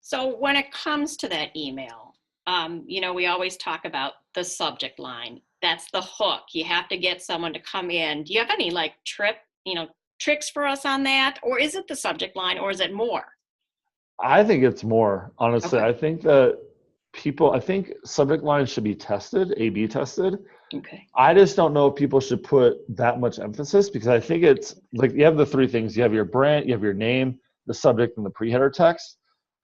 So when it comes to that email, we always talk about the subject line. That's the hook. You have to get someone to come in. Do you have any like tricks for us on that? Or is it the subject line or is it more? I think it's more, honestly. Okay. I think I think subject lines should be tested, A/B tested. Okay. I just don't know if people should put that much emphasis because I think it's like you have the three things. You have your brand, you have your name, the subject, and the pre-header text.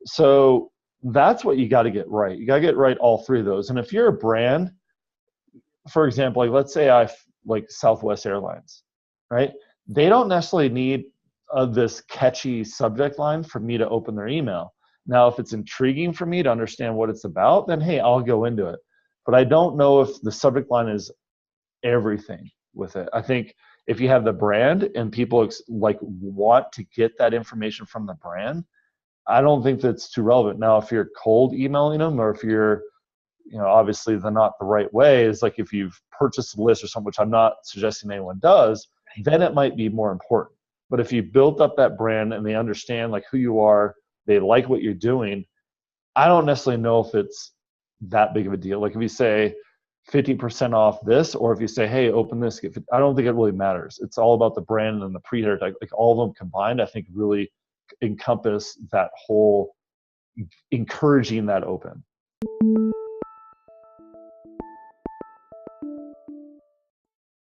So that's what you got to get right. You got to get right all three of those. And if you're a brand, for example, like let's say like Southwest Airlines, right? They don't necessarily need this catchy subject line for me to open their email. Now, if it's intriguing for me to understand what it's about, then hey, I'll go into it. But I don't know if the subject line is everything with it. I think if you have the brand and people like want to get that information from the brand, I don't think that's too relevant. Now, if you're cold emailing them or if you're obviously the not the right way is like if you've purchased a list or something, which I'm not suggesting anyone does, then it might be more important. But if you built up that brand and they understand like who you are, they like what you're doing, I don't necessarily know if it's that big of a deal. Like if you say 50% off this, or if you say, hey, open this, I don't think it really matters. It's all about the brand and the pre-header, like all of them combined, I think really encompass that whole encouraging that open.